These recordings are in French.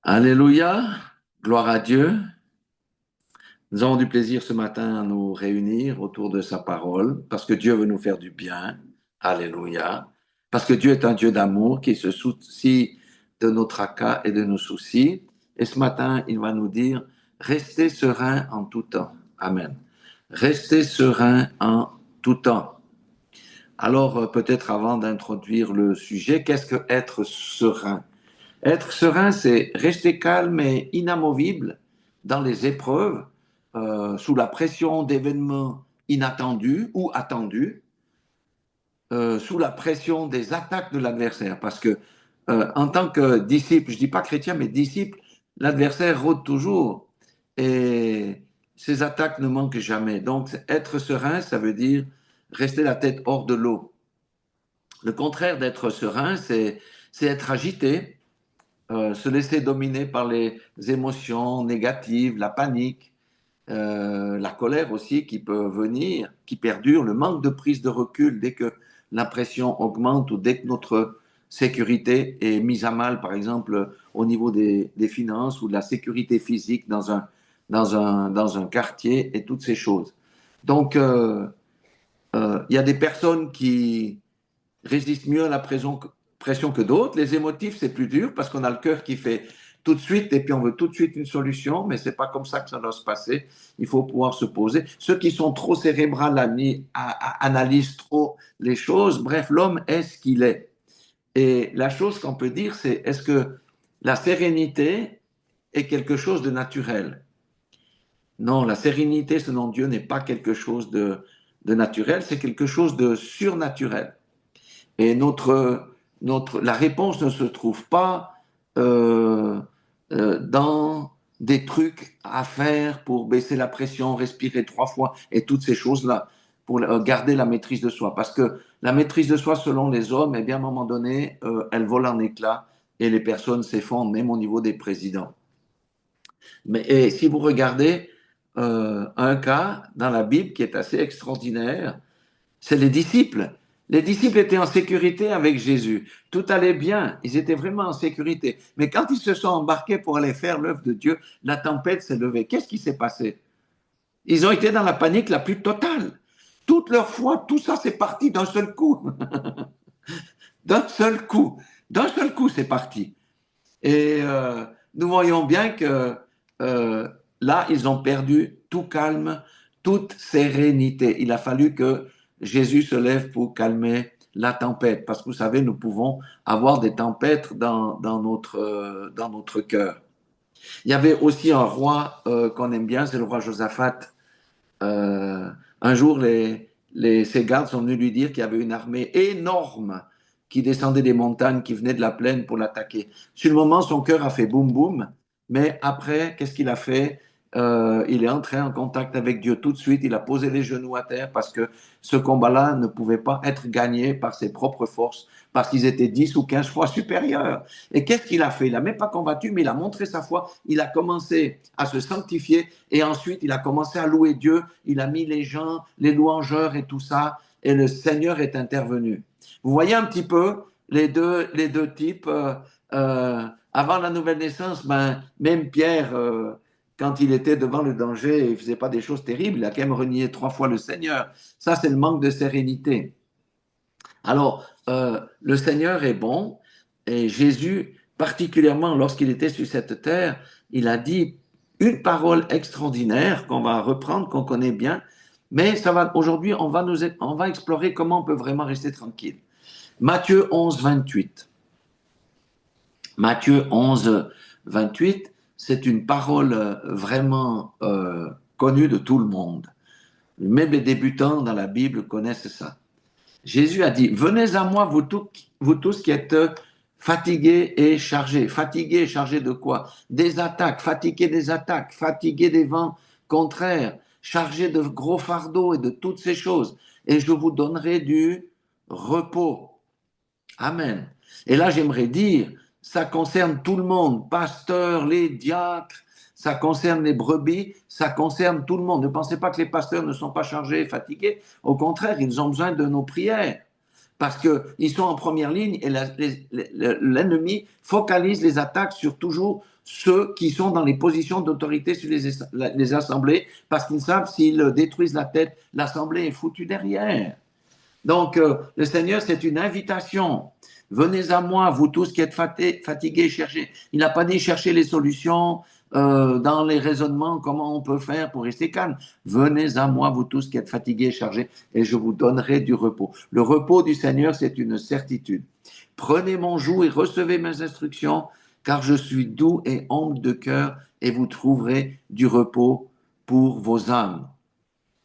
Alléluia, gloire à Dieu. Nous avons du plaisir ce matin à nous réunir autour de sa parole parce que Dieu veut nous faire du bien. Alléluia. Parce que Dieu est un Dieu d'amour qui se soucie de nos tracas et de nos soucis. Et ce matin, il va nous dire, restez serein en tout temps. Amen. Restez serein en tout temps. Alors, peut-être avant d'introduire le sujet, qu'est-ce que être serein? Être serein, c'est rester calme et inamovible dans les épreuves, sous la pression d'événements inattendus ou attendus, sous la pression des attaques de l'adversaire. Parce que, en tant que disciple, je ne dis pas chrétien, mais disciple, l'adversaire rôde toujours et ces attaques ne manquent jamais. Donc, être serein, ça veut dire rester la tête hors de l'eau. Le contraire d'être serein, c'est être agité, se laisser dominer par les émotions négatives, la panique, la colère aussi qui peut venir, qui perdure, le manque de prise de recul dès que la pression augmente ou dès que notre sécurité est mise à mal, par exemple au niveau des finances ou de la sécurité physique dans un quartier et toutes ces choses. Donc, il y a des personnes qui résistent mieux à la pression que d'autres. Les émotifs, c'est plus dur parce qu'on a le cœur qui fait tout de suite et puis on veut tout de suite une solution, mais c'est pas comme ça que ça doit se passer. Il faut pouvoir se poser. Ceux qui sont trop cérébrales analysent trop les choses. Bref, l'homme est ce qu'il est. Et la chose qu'on peut dire, c'est est-ce que la sérénité est quelque chose de naturel? Non, la sérénité, selon Dieu, n'est pas quelque chose de naturel, c'est quelque chose de surnaturel. Et la réponse ne se trouve pas euh, dans des trucs à faire pour baisser la pression, respirer 3 fois et toutes ces choses-là, pour garder la maîtrise de soi. Parce que la maîtrise de soi, selon les hommes, eh bien, à un moment donné, elle vole en éclats et les personnes s'effondrent, même au niveau des présidents. Et si vous regardez un cas dans la Bible qui est assez extraordinaire, c'est les disciples. Les disciples étaient en sécurité avec Jésus. Tout allait bien. Ils étaient vraiment en sécurité. Mais quand ils se sont embarqués pour aller faire l'œuvre de Dieu, la tempête s'est levée. Qu'est-ce qui s'est passé? Ils ont été dans la panique la plus totale. Toute leur foi, tout ça, c'est parti d'un seul coup. D'un seul coup. D'un seul coup, c'est parti. Et nous voyons bien que là, ils ont perdu tout calme, toute sérénité. Il a fallu que Jésus se lève pour calmer la tempête, parce que vous savez, nous pouvons avoir des tempêtes dans notre cœur. Il y avait aussi un roi qu'on aime bien, c'est le roi Josaphat. Un jour, ses gardes sont venus lui dire qu'il y avait une armée énorme qui descendait des montagnes, qui venait de la plaine pour l'attaquer. Sur le moment, son cœur a fait boum boum, mais après, qu'est-ce qu'il a fait? Il est entré en contact avec Dieu tout de suite, il a posé les genoux à terre parce que ce combat-là ne pouvait pas être gagné par ses propres forces, parce qu'ils étaient 10 ou 15 fois supérieurs. Et qu'est-ce qu'il a fait? Il n'a même pas combattu, mais il a montré sa foi, il a commencé à se sanctifier et ensuite il a commencé à louer Dieu, il a mis les gens, les louangeurs et tout ça, et le Seigneur est intervenu. Vous voyez un petit peu les deux types. Avant la nouvelle naissance, ben, même Pierre, quand il était devant le danger, il ne faisait pas des choses terribles, il a quand même renié 3 fois le Seigneur. Ça, c'est le manque de sérénité. Alors, le Seigneur est bon, et Jésus, particulièrement lorsqu'il était sur cette terre, il a dit une parole extraordinaire qu'on va reprendre, qu'on connaît bien, mais ça va aujourd'hui, on va explorer comment on peut vraiment rester tranquille. Matthieu 11, 28. Matthieu 11, 28, c'est une parole vraiment connue de tout le monde. Même les débutants dans la Bible connaissent ça. Jésus a dit, venez à moi, vous tous qui êtes fatigués et chargés. Fatigués et chargés de quoi? Des attaques, fatigués des vents contraires, chargés de gros fardeaux et de toutes ces choses. Et je vous donnerai du repos. Amen. Et là, j'aimerais dire, ça concerne tout le monde, pasteurs, les diacres, ça concerne les brebis, ça concerne tout le monde. Ne pensez pas que les pasteurs ne sont pas chargés et fatigués. Au contraire, ils ont besoin de nos prières parce qu'ils sont en première ligne et l'ennemi focalise les attaques sur toujours ceux qui sont dans les positions d'autorité sur les assemblées, parce qu'ils savent s'ils détruisent la tête, l'assemblée est foutue derrière. Donc, le Seigneur, c'est une invitation. Venez à moi, vous tous qui êtes fatigués, cherchez. Il n'a pas dit chercher les solutions dans les raisonnements, comment on peut faire pour rester calme. Venez à moi, vous tous qui êtes fatigués, chargés, et je vous donnerai du repos. Le repos du Seigneur, c'est une certitude. Prenez mon joug et recevez mes instructions, car je suis doux et humble de cœur, et vous trouverez du repos pour vos âmes.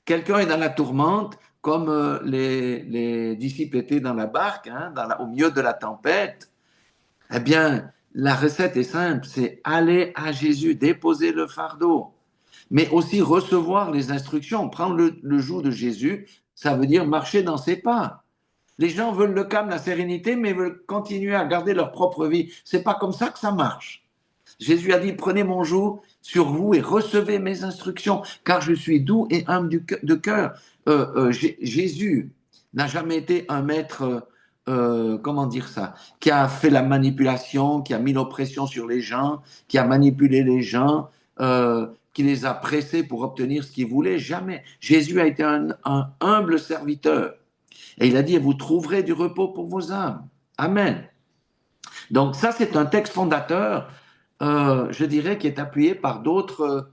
Quelqu'un est dans la tourmente, comme les disciples étaient dans la barque, hein, au milieu de la tempête. Eh bien, la recette est simple, c'est aller à Jésus, déposer le fardeau, mais aussi recevoir les instructions. Prendre le joug de Jésus, ça veut dire marcher dans ses pas. Les gens veulent le calme, la sérénité, mais veulent continuer à garder leur propre vie. C'est pas comme ça que ça marche. Jésus a dit, prenez mon joug sur vous et recevez mes instructions, car je suis doux et humble de cœur. Jésus n'a jamais été un maître, comment dire ça, qui a fait la manipulation, qui a mis l'oppression sur les gens, qui a manipulé les gens, qui les a pressés pour obtenir ce qu'ils voulaient. Jamais. Jésus a été un humble serviteur. Et il a dit, vous trouverez du repos pour vos âmes. Amen. Donc ça, c'est un texte fondateur, je dirais, qui est appuyé par d'autres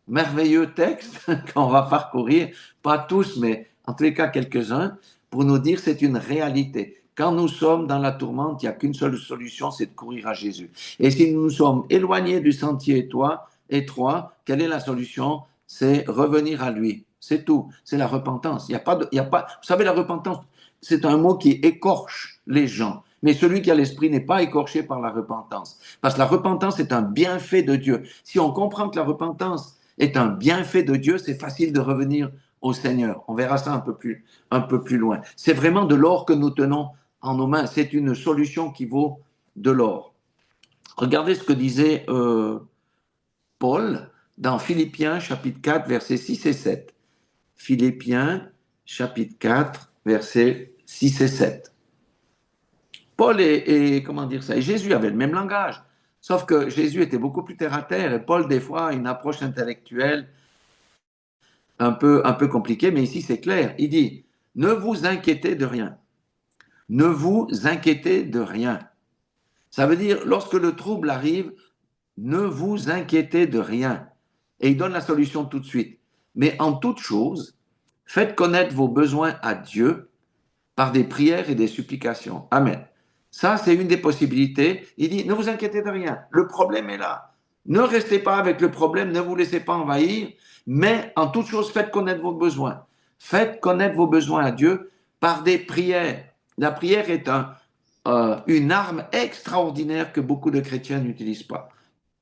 merveilleux textes qu'on va parcourir, pas tous, mais en tous les cas quelques-uns, pour nous dire c'est une réalité. Quand nous sommes dans la tourmente, il n'y a qu'une seule solution, c'est de courir à Jésus. Et si nous nous sommes éloignés du sentier étroit, quelle est la solution? C'est revenir à lui. C'est tout. C'est la repentance. Vous savez, la repentance, c'est un mot qui écorche les gens. Mais celui qui a l'esprit n'est pas écorché par la repentance. Parce que la repentance est un bienfait de Dieu. Si on comprend que la repentance est un bienfait de Dieu, c'est facile de revenir au Seigneur. On verra ça un peu plus loin. C'est vraiment de l'or que nous tenons en nos mains. C'est une solution qui vaut de l'or. Regardez ce que disait Paul dans Philippiens chapitre 4, versets 6 et 7. Philippiens chapitre 4, versets 6 et 7. Paul comment dire ça, et Jésus avait le même langage, sauf que Jésus était beaucoup plus terre à terre, et Paul, des fois, a une approche intellectuelle un peu compliquée, mais ici c'est clair. Il dit, ne vous inquiétez de rien. Ne vous inquiétez de rien. Ça veut dire, lorsque le trouble arrive, ne vous inquiétez de rien. Et il donne la solution tout de suite. Mais en toute chose, faites connaître vos besoins à Dieu par des prières et des supplications. Amen. Ça, c'est une des possibilités. Il dit, ne vous inquiétez de rien. Le problème est là. Ne restez pas avec le problème, ne vous laissez pas envahir, mais en toute chose, faites connaître vos besoins. Faites connaître vos besoins à Dieu par des prières. La prière est une arme extraordinaire que beaucoup de chrétiens n'utilisent pas.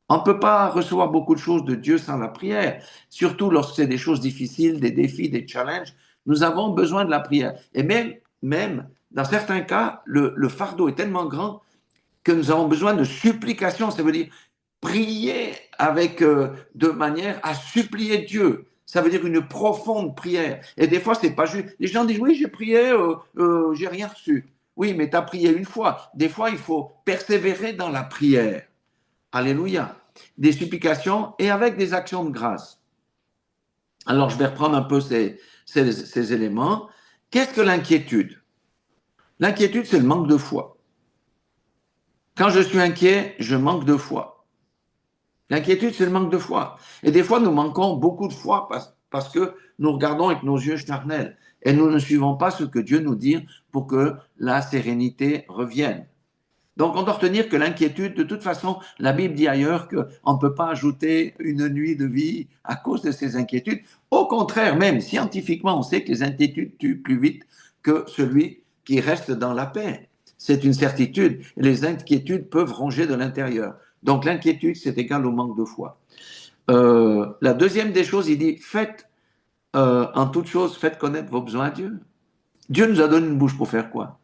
On ne peut pas recevoir beaucoup de choses de Dieu sans la prière, surtout lorsque c'est des choses difficiles, des défis, des challenges. Nous avons besoin de la prière. Et même dans certains cas, le fardeau est tellement grand que nous avons besoin de supplication. Ça veut dire prier de manière à supplier Dieu. Ça veut dire une profonde prière. Et des fois, c'est pas juste. Les gens disent, oui, j'ai prié, j'ai rien reçu. Oui, mais tu as prié une fois. Des fois, il faut persévérer dans la prière. Alléluia. Des supplications et avec des actions de grâce. Alors, je vais reprendre un peu ces éléments. Qu'est-ce que l'inquiétude? L'inquiétude, c'est le manque de foi. Quand je suis inquiet, je manque de foi. L'inquiétude, c'est le manque de foi. Et des fois, nous manquons beaucoup de foi parce que nous regardons avec nos yeux charnels et nous ne suivons pas ce que Dieu nous dit pour que la sérénité revienne. Donc, on doit retenir que l'inquiétude, de toute façon, la Bible dit ailleurs qu'on ne peut pas ajouter une nuit de vie à cause de ces inquiétudes. Au contraire, même scientifiquement, on sait que les inquiétudes tuent plus vite que celui qui reste dans la paix. C'est une certitude. Les inquiétudes peuvent ronger de l'intérieur. Donc, l'inquiétude, c'est égal au manque de foi. La deuxième des choses, il dit, en toute chose, faites connaître vos besoins à Dieu. Dieu nous a donné une bouche pour faire quoi?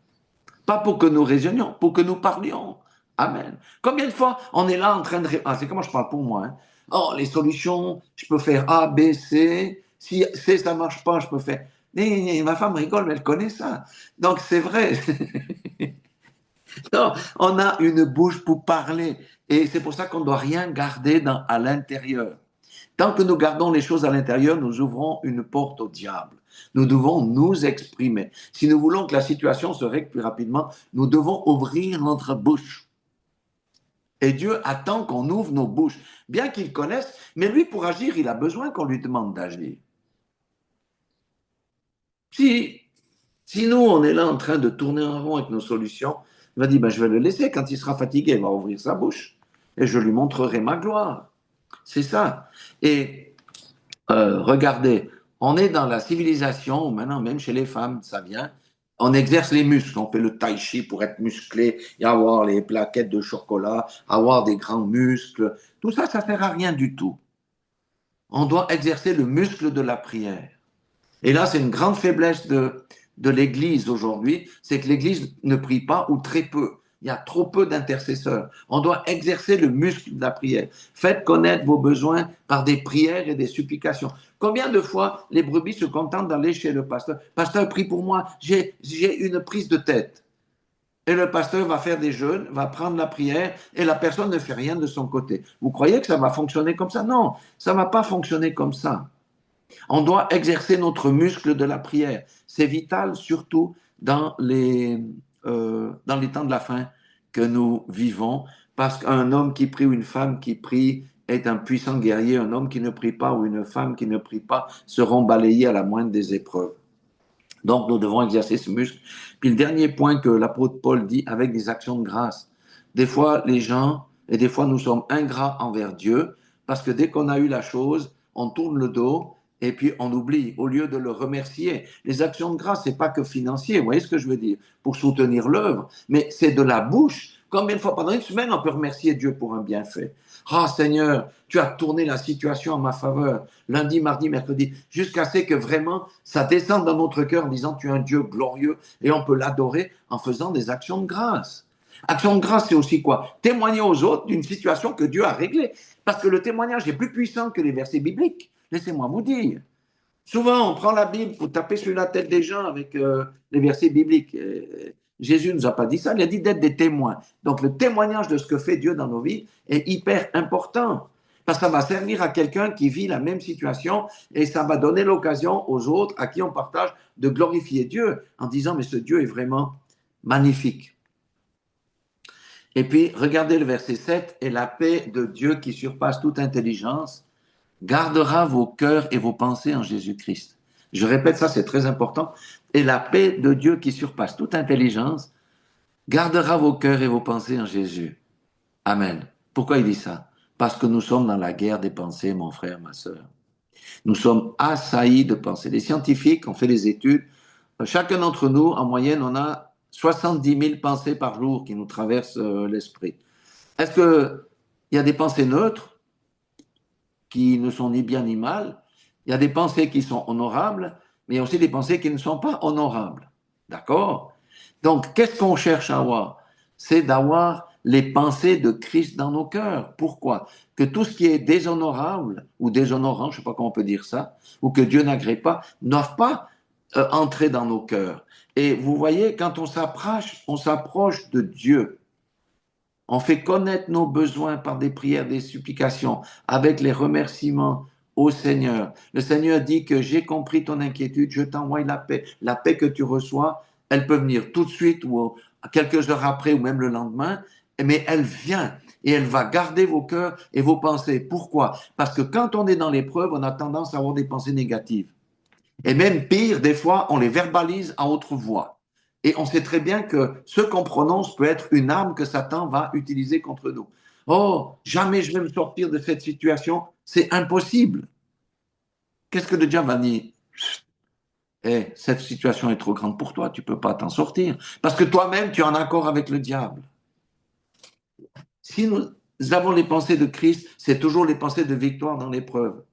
Pas pour que nous raisonnions, pour que nous parlions. Amen. Combien de fois on est là en train de... Ah, c'est comment je parle pour moi. Hein? Oh, les solutions, je peux faire A, B, C. Si C, ça ne marche pas, je peux faire... Ma femme rigole, mais elle connaît ça. Donc, c'est vrai. Non, on a une bouche pour parler. Et c'est pour ça qu'on ne doit rien garder à l'intérieur. Tant que nous gardons les choses à l'intérieur, nous ouvrons une porte au diable. Nous devons nous exprimer. Si nous voulons que la situation se règle plus rapidement, nous devons ouvrir notre bouche. Et Dieu attend qu'on ouvre nos bouches, bien qu'il connaisse, mais lui, pour agir, il a besoin qu'on lui demande d'agir. Si, si nous, on est là en train de tourner en rond avec nos solutions, il va dire, ben, je vais le laisser. Quand il sera fatigué, il va ouvrir sa bouche et je lui montrerai ma gloire. C'est ça. Et regardez, on est dans la civilisation, maintenant même chez les femmes, ça vient. On exerce les muscles, on fait le tai chi pour être musclé et avoir les plaquettes de chocolat, avoir des grands muscles. Tout ça, ça ne sert à rien du tout. On doit exercer le muscle de la prière. Et là, c'est une grande faiblesse de l'Église aujourd'hui, c'est que l'Église ne prie pas ou très peu. Il y a trop peu d'intercesseurs. On doit exercer le muscle de la prière. Faites connaître vos besoins par des prières et des supplications. Combien de fois les brebis se contentent d'aller chez le pasteur? Pasteur, prie pour moi, j'ai une prise de tête. Et le pasteur va faire des jeûnes, va prendre la prière et la personne ne fait rien de son côté. Vous croyez que ça va fonctionner comme ça? Non, ça ne va pas fonctionner comme ça. On doit exercer notre muscle de la prière. C'est vital, surtout dans les temps de la fin que nous vivons, parce qu'un homme qui prie ou une femme qui prie est un puissant guerrier. Un homme qui ne prie pas ou une femme qui ne prie pas seront balayés à la moindre des épreuves. Donc, nous devons exercer ce muscle. Puis le dernier point que l'apôtre Paul dit, avec des actions de grâce. Des fois, les gens, et des fois, nous sommes ingrats envers Dieu, parce que dès qu'on a eu la chose, on tourne le dos et puis on oublie, au lieu de le remercier. Les actions de grâce, c'est pas que financier, vous voyez ce que je veux dire, pour soutenir l'œuvre, mais c'est de la bouche. Combien de fois pendant une semaine, on peut remercier Dieu pour un bienfait? Ah Seigneur, tu as tourné la situation en ma faveur, lundi, mardi, mercredi, jusqu'à ce que vraiment ça descende dans notre cœur en disant tu es un Dieu glorieux et on peut l'adorer en faisant des actions de grâce. Action de grâce, c'est aussi quoi? Témoigner aux autres d'une situation que Dieu a réglée. Parce que le témoignage est plus puissant que les versets bibliques. Laissez-moi vous dire. Souvent, on prend la Bible pour taper sur la tête des gens avec les versets bibliques. Jésus ne nous a pas dit ça, il a dit d'être des témoins. Donc, le témoignage de ce que fait Dieu dans nos vies est hyper important. Parce que ça va servir à quelqu'un qui vit la même situation et ça va donner l'occasion aux autres à qui on partage de glorifier Dieu en disant, mais ce Dieu est vraiment magnifique. Et puis, regardez le verset 7, et la paix de Dieu qui surpasse toute intelligence gardera vos cœurs et vos pensées en Jésus-Christ. Je répète ça, c'est très important. Et la paix de Dieu qui surpasse toute intelligence gardera vos cœurs et vos pensées en Jésus. Amen. Pourquoi il dit ça? Parce que nous sommes dans la guerre des pensées, mon frère, ma sœur. Nous sommes assaillis de pensées. Les scientifiques ont fait des études. Chacun d'entre nous, en moyenne, on a 70 000 pensées par jour qui nous traversent l'esprit. Est-ce qu'il y a des pensées neutres qui ne sont ni bien ni mal? Il y a des pensées qui sont honorables, mais il y a aussi des pensées qui ne sont pas honorables. D'accord? Donc, qu'est-ce qu'on cherche à avoir? C'est d'avoir les pensées de Christ dans nos cœurs. Pourquoi? Que tout ce qui est déshonorable ou déshonorant, je ne sais pas comment on peut dire ça, ou que Dieu n'agrée pas, ne doivent pas entrer dans nos cœurs. Et vous voyez, quand on s'approche de Dieu, on fait connaître nos besoins par des prières, des supplications, avec les remerciements au Seigneur. Le Seigneur dit que j'ai compris ton inquiétude, je t'envoie la paix. La paix que tu reçois, elle peut venir tout de suite ou quelques heures après ou même le lendemain, mais elle vient et elle va garder vos cœurs et vos pensées. Pourquoi? Parce que quand on est dans l'épreuve, on a tendance à avoir des pensées négatives. Et même pire, des fois, on les verbalise à haute voix. Et on sait très bien que ce qu'on prononce peut être une arme que Satan va utiliser contre nous. Oh, jamais je vais me sortir de cette situation, c'est impossible. Qu'est-ce que le diable va dire? Eh, cette situation est trop grande pour toi, tu ne peux pas t'en sortir. Parce que toi-même, tu es en accord avec le diable. Si nous avons les pensées de Christ, c'est toujours les pensées de victoire dans l'épreuve.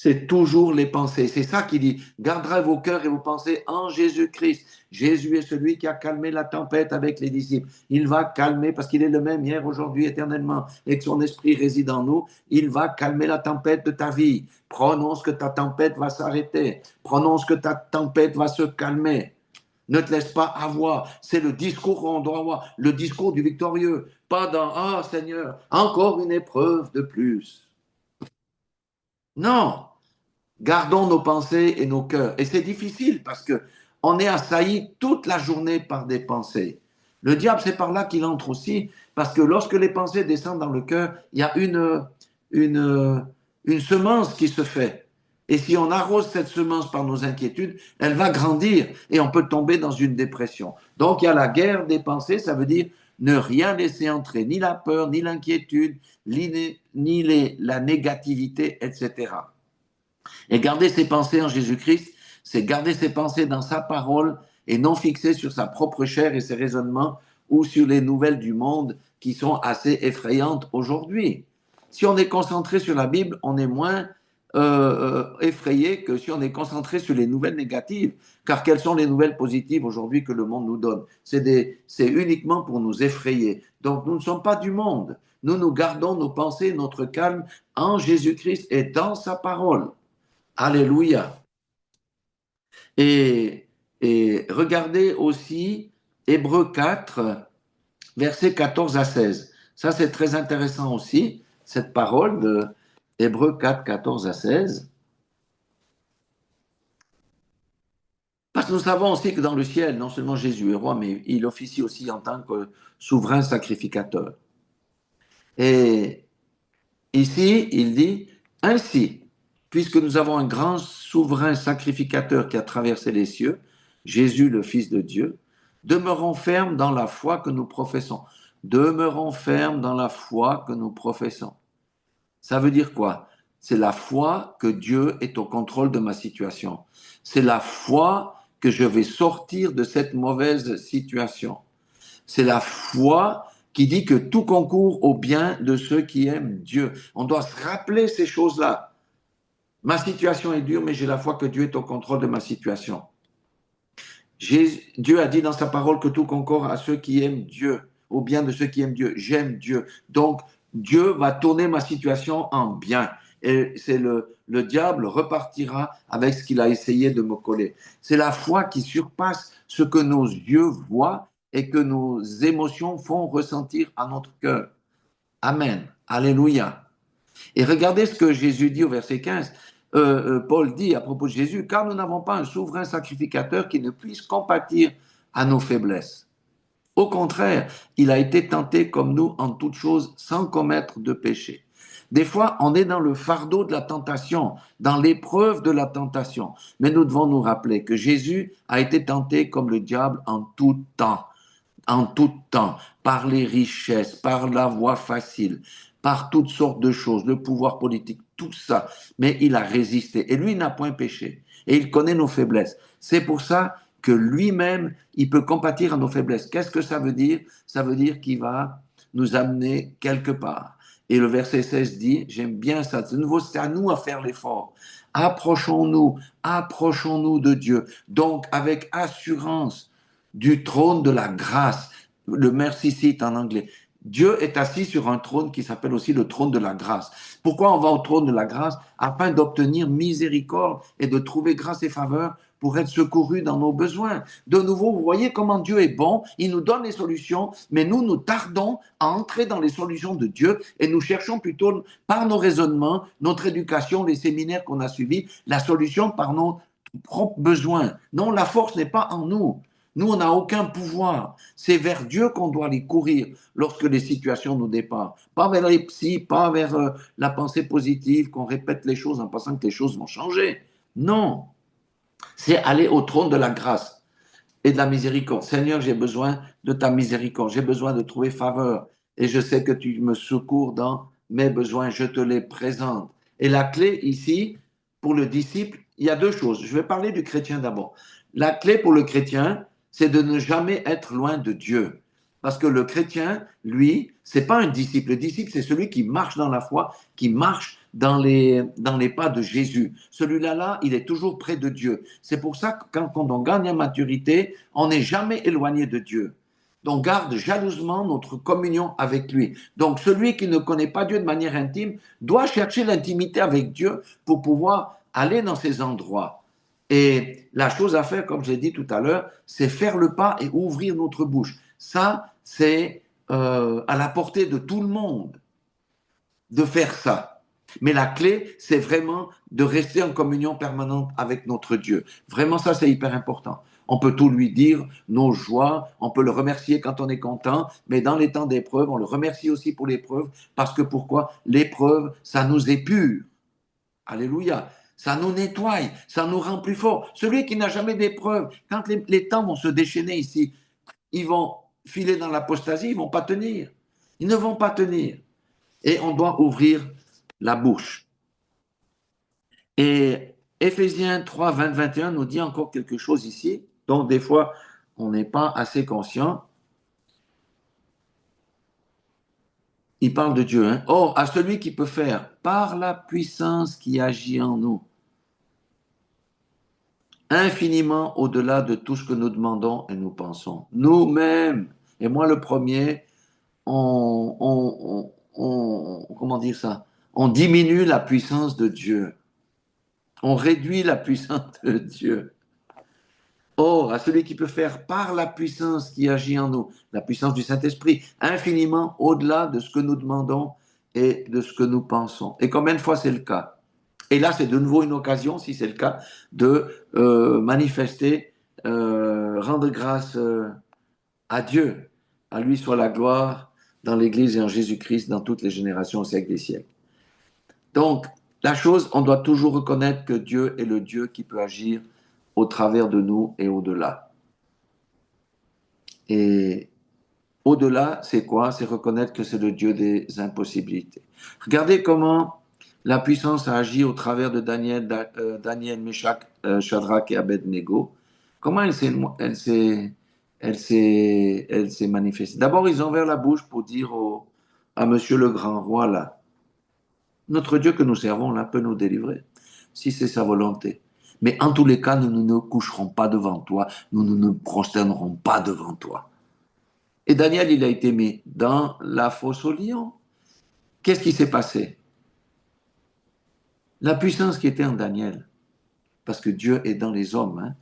C'est toujours les pensées. C'est ça qu'il dit. Gardera vos cœurs et vos pensées en Jésus-Christ. Jésus est celui qui a calmé la tempête avec les disciples. Il va calmer, parce qu'il est le même hier, aujourd'hui, éternellement, et que son esprit réside en nous. Il va calmer la tempête de ta vie. Prononce que ta tempête va s'arrêter. Prononce que ta tempête va se calmer. Ne te laisse pas avoir. C'est le discours qu'on doit avoir, le discours du victorieux. Pas dans Ah Seigneur, encore une épreuve de plus. Non, gardons nos pensées et nos cœurs. Et c'est difficile parce que on est assailli toute la journée par des pensées. Le diable, c'est par là qu'il entre aussi, parce que lorsque les pensées descendent dans le cœur, il y a une, une semence qui se fait. Et si on arrose cette semence par nos inquiétudes, elle va grandir et on peut tomber dans une dépression. Donc il y a la guerre des pensées, ça veut dire ne rien laisser entrer, ni la peur, ni l'inquiétude, ni la négativité, etc. Et garder ses pensées en Jésus-Christ, c'est garder ses pensées dans sa parole et non fixer sur sa propre chair et ses raisonnements ou sur les nouvelles du monde qui sont assez effrayantes aujourd'hui. Si on est concentré sur la Bible, on est moins effrayé que si on est concentré sur les nouvelles négatives. Car quelles sont les nouvelles positives aujourd'hui que le monde nous donne? C'est uniquement pour nous effrayer. Donc nous ne sommes pas du monde. Nous gardons nos pensées, notre calme en Jésus-Christ et dans sa parole. Alléluia. Et, et regardez aussi Hébreux 4, versets 14 à 16. Ça, c'est très intéressant aussi, cette parole de Hébreux 4, 14 à 16. Parce que nous savons aussi que dans le ciel, non seulement Jésus est roi, mais il officie aussi en tant que souverain sacrificateur. Et ici, il dit, ainsi, puisque nous avons un grand souverain sacrificateur qui a traversé les cieux, Jésus, le Fils de Dieu, demeurons fermes dans la foi que nous professons. Demeurons fermes dans la foi que nous professons. Ça veut dire quoi? C'est la foi que Dieu est au contrôle de ma situation. C'est la foi que je vais sortir de cette mauvaise situation. C'est la foi qui dit que tout concourt au bien de ceux qui aiment Dieu. On doit se rappeler ces choses-là. Ma situation est dure, mais j'ai la foi que Dieu est au contrôle de ma situation. Dieu a dit dans sa parole que tout concourt à ceux qui aiment Dieu, au bien de ceux qui aiment Dieu. J'aime Dieu. Donc, Dieu va tourner ma situation en bien. Et c'est le diable repartira avec ce qu'il a essayé de me coller. C'est la foi qui surpasse ce que nos yeux voient et que nos émotions font ressentir à notre cœur. Amen. Alléluia. Et regardez ce que Jésus dit au verset 15. Paul dit à propos de Jésus, car nous n'avons pas un souverain sacrificateur qui ne puisse compatir à nos faiblesses. Au contraire, il a été tenté comme nous en toutes choses sans commettre de péché. Des fois, on est dans le fardeau de la tentation, dans l'épreuve de la tentation. Mais nous devons nous rappeler que Jésus a été tenté comme le diable en tout temps, par les richesses, par la voie facile, par toutes sortes de choses, le pouvoir politique, tout ça. Mais il a résisté. Et lui n'a point péché. Et il connaît nos faiblesses. C'est pour ça que lui-même, il peut compatir à nos faiblesses. Qu'est-ce que ça veut dire? Ça veut dire qu'il va nous amener quelque part. Et le verset 16 dit, j'aime bien ça, de nouveau, c'est à nous à faire l'effort. Approchons-nous de Dieu. Donc, avec assurance du trône de la grâce, le mercy seat en anglais. Dieu est assis sur un trône qui s'appelle aussi le trône de la grâce. Pourquoi on va au trône de la grâce? Afin d'obtenir miséricorde et de trouver grâce et faveur pour être secouru dans nos besoins. De nouveau, vous voyez comment Dieu est bon, il nous donne les solutions, mais nous tardons à entrer dans les solutions de Dieu et nous cherchons plutôt par nos raisonnements, notre éducation, les séminaires qu'on a suivis, la solution par nos propres besoins. Non, la force n'est pas en nous. Nous, on n'a aucun pouvoir. C'est vers Dieu qu'on doit aller courir lorsque les situations nous dépassent. Pas vers les psys, pas vers la pensée positive, qu'on répète les choses en pensant que les choses vont changer. Non, c'est aller au trône de la grâce et de la miséricorde. Seigneur, j'ai besoin de ta miséricorde, j'ai besoin de trouver faveur et je sais que tu me secours dans mes besoins, je te les présente. Et la clé ici, pour le disciple, il y a deux choses. Je vais parler du chrétien d'abord. La clé pour le chrétien, c'est de ne jamais être loin de Dieu. Parce que le chrétien, lui, c'est pas un disciple. Le disciple, c'est celui qui marche dans la foi, qui marche dans les pas de Jésus. Celui-là, il est toujours près de Dieu. C'est pour ça que quand on gagne en maturité, on n'est jamais éloigné de Dieu. Donc, garde jalousement notre communion avec lui. Donc, celui qui ne connaît pas Dieu de manière intime doit chercher l'intimité avec Dieu pour pouvoir aller dans ces endroits. Et la chose à faire, comme j'ai dit tout à l'heure, c'est faire le pas et ouvrir notre bouche. Ça, c'est à la portée de tout le monde de faire ça. Mais la clé, c'est vraiment de rester en communion permanente avec notre Dieu. Vraiment, ça, c'est hyper important. On peut tout lui dire, nos joies, on peut le remercier quand on est content, mais dans les temps d'épreuve, on le remercie aussi pour l'épreuve, parce que pourquoi? L'épreuve, ça nous épure. Alléluia. Ça nous nettoie, ça nous rend plus forts. Celui qui n'a jamais d'épreuve, quand les temps vont se déchaîner ici, ils vont filer dans l'apostasie, ils ne vont pas tenir. Ils ne vont pas tenir. Et on doit ouvrir la bouche. Et Éphésiens 3, 20, 21 nous dit encore quelque chose ici, dont des fois on n'est pas assez conscient. Il parle de Dieu. Hein? Or, à celui qui peut faire, par la puissance qui agit en nous, infiniment au-delà de tout ce que nous demandons et nous pensons. Nous-mêmes, et moi le premier, comment dire ça? On diminue la puissance de Dieu. On réduit la puissance de Dieu. Or, à celui qui peut faire par la puissance qui agit en nous, la puissance du Saint-Esprit, infiniment au-delà de ce que nous demandons et de ce que nous pensons. Et combien de fois c'est le cas? Et là, c'est de nouveau une occasion, si c'est le cas, de manifester, rendre grâce à Dieu. À lui soit la gloire dans l'Église et en Jésus-Christ dans toutes les générations au siècle des siècles. Donc, la chose, on doit toujours reconnaître que Dieu est le Dieu qui peut agir au travers de nous et au-delà. Et au-delà, c'est quoi? C'est reconnaître que c'est le Dieu des impossibilités. Regardez comment la puissance a agi au travers de Daniel, Meshach, Shadrach et Abednego. Comment elle s'est manifestée? D'abord, ils ont ouvert la bouche pour dire à Monsieur le Grand Roi, là, notre Dieu que nous servons, là, peut nous délivrer, si c'est sa volonté. Mais en tous les cas, nous ne nous coucherons pas devant toi, nous ne nous prosternerons pas devant toi. Et Daniel, il a été mis dans la fosse aux lions. Qu'est-ce qui s'est passé? La puissance qui était en Daniel, parce que Dieu est dans les hommes, hein,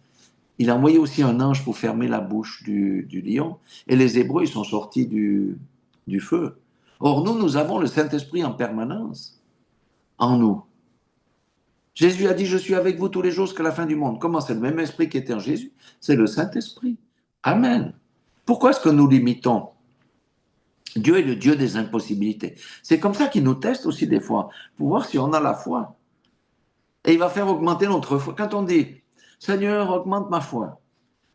il a envoyé aussi un ange pour fermer la bouche du lion, et les Hébreux, ils sont sortis du feu. Or, nous avons le Saint-Esprit en permanence en nous. Jésus a dit, je suis avec vous tous les jours jusqu'à la fin du monde. Comment? C'est le même esprit qui était en Jésus? C'est le Saint-Esprit. Amen. Pourquoi est-ce que nous l'imitons? Dieu est le Dieu des impossibilités. C'est comme ça qu'il nous teste aussi des fois, pour voir si on a la foi. Et il va faire augmenter notre foi. Quand on dit, Seigneur, augmente ma foi,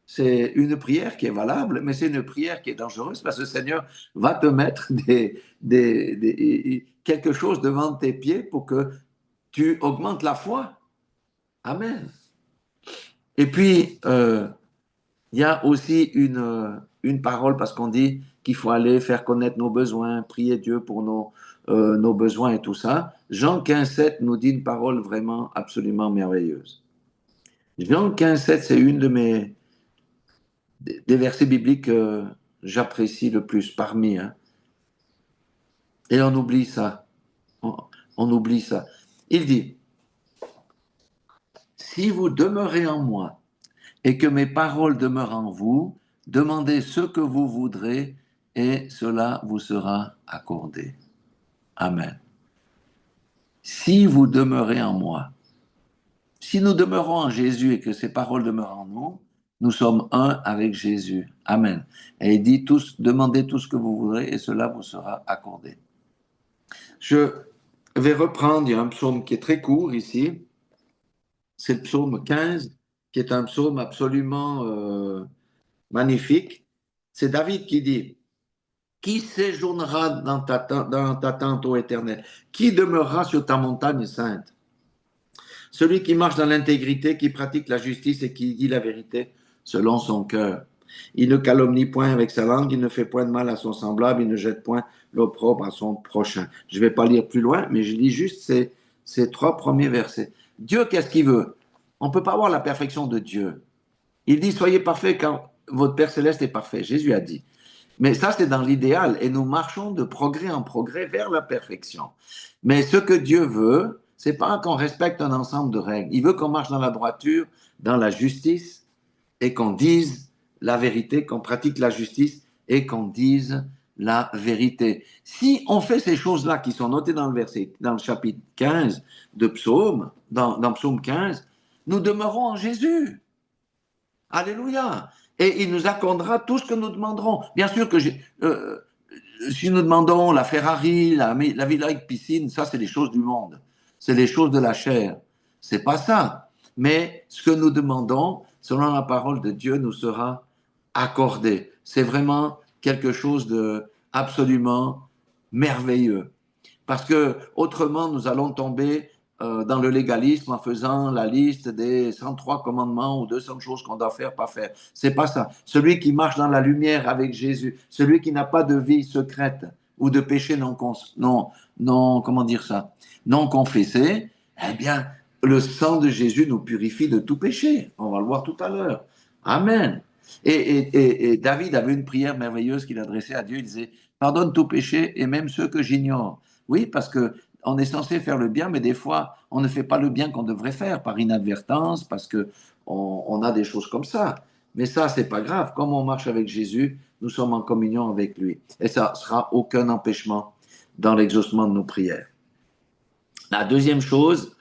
c'est une prière qui est valable, mais c'est une prière qui est dangereuse parce que le Seigneur va te mettre quelque chose devant tes pieds pour que tu augmentes la foi. Amen. Et puis, il y a aussi une parole parce qu'on dit qu'il faut aller faire connaître nos besoins, prier Dieu pour nos besoins et tout ça. Jean 15,7 nous dit une parole vraiment absolument merveilleuse. Jean 15,7, c'est une des versets bibliques que j'apprécie le plus parmi. Hein. Et on oublie ça. On oublie ça. Il dit, si vous demeurez en moi et que mes paroles demeurent en vous, demandez ce que vous voudrez et cela vous sera accordé. Amen. Si vous demeurez en moi, si nous demeurons en Jésus et que ses paroles demeurent en nous, nous sommes un avec Jésus. Amen. Et il dit tous, demandez tout ce que vous voudrez et cela vous sera accordé. Je vais reprendre, il y a un psaume qui est très court ici. C'est le psaume 15, qui est un psaume absolument magnifique. C'est David qui dit, qui séjournera dans ta tente, ô Éternel? Qui demeurera sur ta montagne sainte? Celui qui marche dans l'intégrité, qui pratique la justice et qui dit la vérité selon son cœur. Il ne calomnie point avec sa langue, il ne fait point de mal à son semblable, il ne jette point l'opprobre à son prochain. Je ne vais pas lire plus loin, mais je lis juste ces 3 premiers versets. Dieu, qu'est-ce qu'il veut? On ne peut pas avoir la perfection de Dieu. Il dit, soyez parfaits car votre Père céleste est parfait. Jésus a dit. Mais ça, c'est dans l'idéal et nous marchons de progrès en progrès vers la perfection. Mais ce que Dieu veut, C'est pas qu'on respecte un ensemble de règles. Il veut qu'on marche dans la droiture, dans la justice, et qu'on dise la vérité, qu'on pratique la justice et qu'on dise la vérité. Si on fait ces choses-là qui sont notées dans le verset, dans le chapitre 15 de Psaume, dans Psaume 15, nous demeurons en Jésus. Alléluia. Et il nous accordera tout ce que nous demanderons. Bien sûr que si nous demandons la Ferrari, la villa avec piscine, ça c'est les choses du monde. C'est les choses de la chair. C'est pas ça. Mais ce que nous demandons, selon la parole de Dieu, nous sera accordé. C'est vraiment quelque chose de absolument merveilleux. Parce que autrement, nous allons tomber dans le légalisme en faisant la liste des 103 commandements ou 200 choses qu'on doit faire, pas faire. C'est pas ça. Celui qui marche dans la lumière avec Jésus, celui qui n'a pas de vie secrète ou de péché comment dire ça, non confessé, eh bien, le sang de Jésus nous purifie de tout péché. On va le voir tout à l'heure. Amen. Et David avait une prière merveilleuse qu'il adressait à Dieu. Il disait, pardonne tout péché et même ceux que j'ignore. Oui, parce que on est censé faire le bien, mais des fois, on ne fait pas le bien qu'on devrait faire par inadvertance, parce que on a des choses comme ça. Mais ça, c'est pas grave. Comme on marche avec Jésus, nous sommes en communion avec lui. Et ça sera aucun empêchement dans l'exaucement de nos prières. La deuxième chose,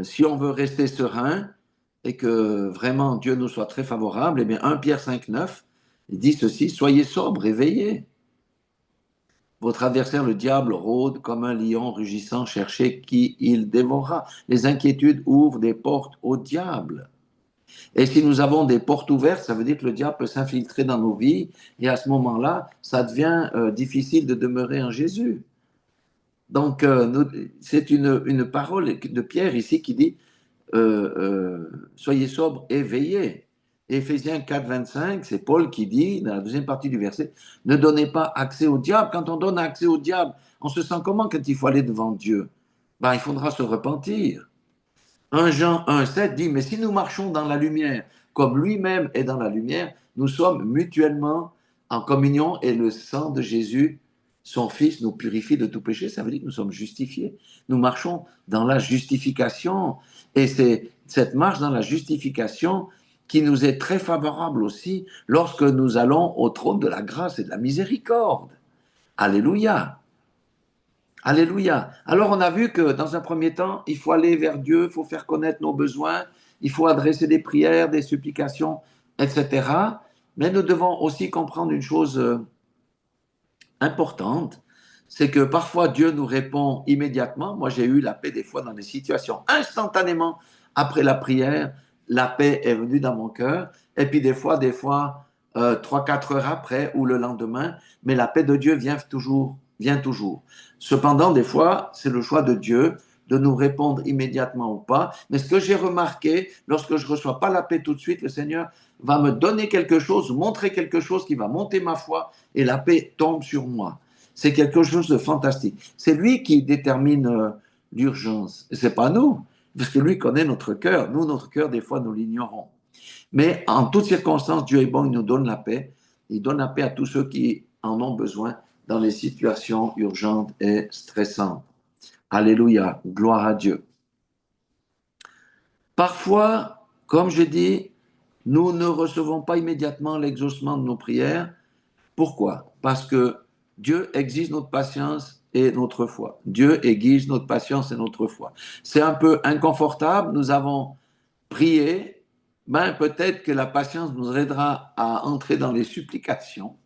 si on veut rester serein et que vraiment Dieu nous soit très favorable, eh bien 1 Pierre 5,9, il dit ceci, soyez sobres et veillez. Votre adversaire, le diable, rôde comme un lion rugissant, cherchez qui il dévorera. Les inquiétudes ouvrent des portes au diable. Et si nous avons des portes ouvertes, ça veut dire que le diable peut s'infiltrer dans nos vies. Et à ce moment-là, ça devient difficile de demeurer en Jésus. Donc, c'est une parole de Pierre ici qui dit soyez sobres et veillez. Éphésiens 4, 25, c'est Paul qui dit, dans la deuxième partie du verset, ne donnez pas accès au diable. Quand on donne accès au diable, on se sent comment quand il faut aller devant Dieu? Ben, il faudra se repentir. 1 Jean 1, 7 dit, mais si nous marchons dans la lumière, comme lui-même est dans la lumière, nous sommes mutuellement en communion et le sang de Jésus, son Fils, nous purifie de tout péché. Ça veut dire que nous sommes justifiés. Nous marchons dans la justification. Et c'est cette marche dans la justification qui nous est très favorable aussi lorsque nous allons au trône de la grâce et de la miséricorde. Alléluia. Alléluia. Alors on a vu que dans un premier temps, il faut aller vers Dieu, il faut faire connaître nos besoins, il faut adresser des prières, des supplications, etc. Mais nous devons aussi comprendre une chose importante, c'est que parfois Dieu nous répond immédiatement. Moi, j'ai eu la paix des fois dans des situations instantanément après la prière, la paix est venue dans mon cœur. Et puis des fois, 3-4 heures après ou le lendemain, mais la paix de Dieu vient toujours, vient toujours. Cependant, des fois, c'est le choix de Dieu de nous répondre immédiatement ou pas. Mais ce que j'ai remarqué, lorsque je ne reçois pas la paix tout de suite, le Seigneur va me donner quelque chose, montrer quelque chose qui va monter ma foi et la paix tombe sur moi. C'est quelque chose de fantastique. C'est lui qui détermine l'urgence. Ce n'est pas nous, parce que lui connaît notre cœur. Nous, notre cœur, des fois, nous l'ignorons. Mais en toutes circonstances, Dieu est bon, il nous donne la paix. Il donne la paix à tous ceux qui en ont besoin dans les situations urgentes et stressantes. Alléluia, gloire à Dieu. Parfois, comme je dis, nous ne recevons pas immédiatement l'exaucement de nos prières. Pourquoi? Parce que Dieu exige notre patience et notre foi. Dieu exige notre patience et notre foi. C'est un peu inconfortable. Nous avons prié. Ben, peut-être que la patience nous aidera à entrer dans les supplications.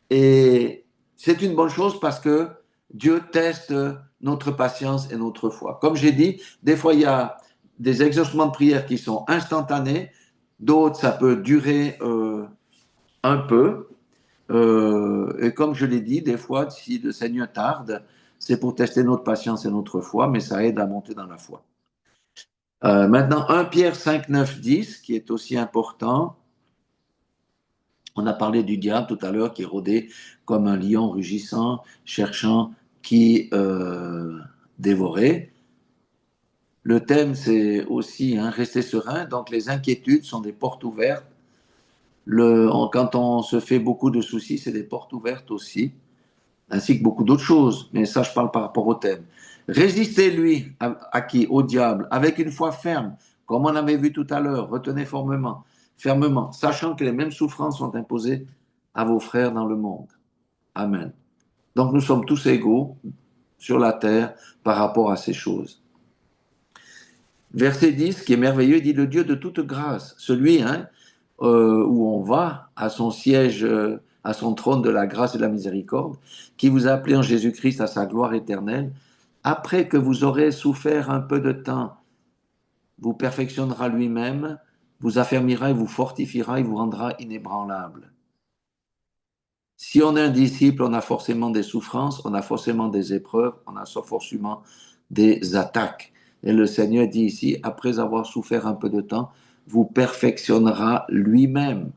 Et c'est une bonne chose parce que Dieu teste notre patience et notre foi. Comme j'ai dit, des fois, il y a des exaucements de prière qui sont instantanés. D'autres, ça peut durer un peu. Et comme je l'ai dit, des fois, si le Seigneur tarde, c'est pour tester notre patience et notre foi, mais ça aide à monter dans la foi. Maintenant, 1 Pierre 5, 9, 10, qui est aussi important. On a parlé du diable tout à l'heure qui rôdait comme un lion rugissant, cherchant qui dévorer. Le thème, c'est aussi rester serein. Donc, les inquiétudes sont des portes ouvertes. Quand on se fait beaucoup de soucis, c'est des portes ouvertes aussi. ainsi que beaucoup d'autres choses, mais ça, je parle par rapport au thème. Résistez-lui, à qui? Au diable, avec une foi ferme, comme on avait vu tout à l'heure, retenez fermement, sachant que les mêmes souffrances sont imposées à vos frères dans le monde. Amen. Donc nous sommes tous égaux sur la terre par rapport à ces choses. Verset 10, qui est merveilleux, il dit le Dieu de toute grâce, celui où on va à son siège, à son trône de la grâce et de la miséricorde, qui vous a appelé en Jésus-Christ à sa gloire éternelle, après que vous aurez souffert un peu de temps, vous perfectionnera lui-même, vous affermira et vous fortifiera et vous rendra inébranlable. Si on est un disciple, on a forcément des souffrances, on a forcément des épreuves, on a forcément des attaques. Et le Seigneur dit ici, après avoir souffert un peu de temps, vous perfectionnera lui-même,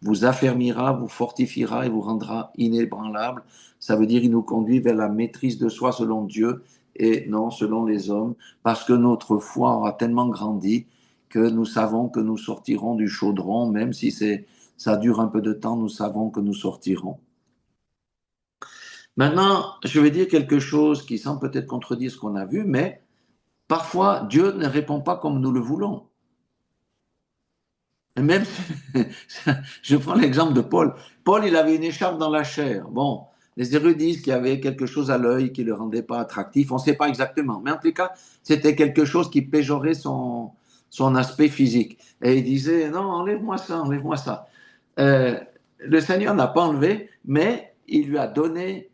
vous affermira, vous fortifiera et vous rendra inébranlable. Ça veut dire qu'il nous conduit vers la maîtrise de soi selon Dieu et non selon les hommes, parce que notre foi aura tellement grandi que nous savons que nous sortirons du chaudron, même si ça dure un peu de temps, nous savons que nous sortirons. Maintenant, je vais dire quelque chose qui semble peut-être contredire ce qu'on a vu, mais parfois, Dieu ne répond pas comme nous le voulons. Et même, je prends l'exemple de Paul. Paul, il avait une écharpe dans la chair. Bon, les érudits disent qu'il y avait quelque chose à l'œil qui ne le rendait pas attractif. On ne sait pas exactement. Mais en tout cas, c'était quelque chose qui péjorait son aspect physique. Et il disait, non, enlève-moi ça, enlève-moi ça. Le Seigneur n'a pas enlevé, mais il lui a donné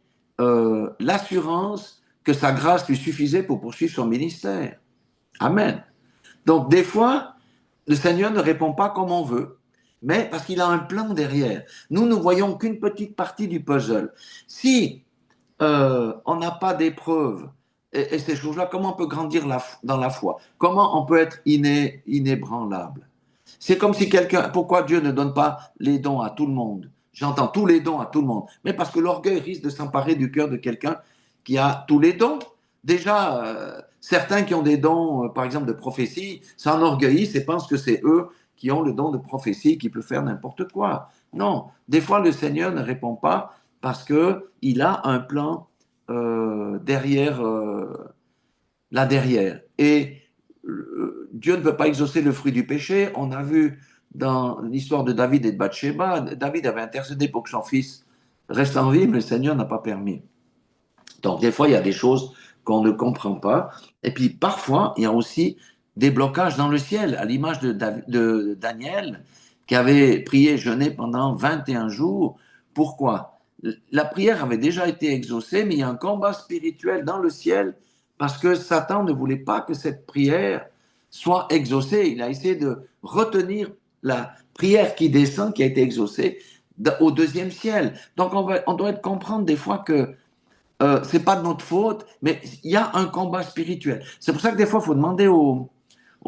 l'assurance que sa grâce lui suffisait pour poursuivre son ministère. Amen. Donc, des fois, le Seigneur ne répond pas comme on veut, mais parce qu'il a un plan derrière. Nous ne voyons qu'une petite partie du puzzle. Si on n'a pas d'épreuves et ces choses-là, comment on peut grandir dans la foi? Comment on peut être inébranlable? C'est comme si quelqu'un... Pourquoi Dieu ne donne pas les dons à tout le monde? J'entends tous les dons à tout le monde. Mais parce que l'orgueil risque de s'emparer du cœur de quelqu'un qui a tous les dons. Déjà, certains qui ont des dons, par exemple, de prophétie, s'enorgueillissent et pensent que c'est eux qui ont le don de prophétie, qui peuvent faire n'importe quoi. Non, des fois, le Seigneur ne répond pas parce qu'il a un plan derrière, là derrière. Et Dieu ne peut pas exaucer le fruit du péché. On a vu dans l'histoire de David et de Bathsheba, David avait intercédé pour que son fils reste en vie, mais le Seigneur n'a pas permis. Donc, des fois, il y a des choses qu'on ne comprend pas. Et puis, parfois, il y a aussi des blocages dans le ciel, à l'image de Daniel, qui avait prié et jeûné pendant 21 jours. Pourquoi? La prière avait déjà été exaucée, mais il y a un combat spirituel dans le ciel parce que Satan ne voulait pas que cette prière soit exaucée. Il a essayé de retenir la prière qui descend, qui a été exaucée, au deuxième ciel. Donc, on doit comprendre des fois que c'est pas de notre faute, mais il y a un combat spirituel. C'est pour ça que des fois, il faut demander au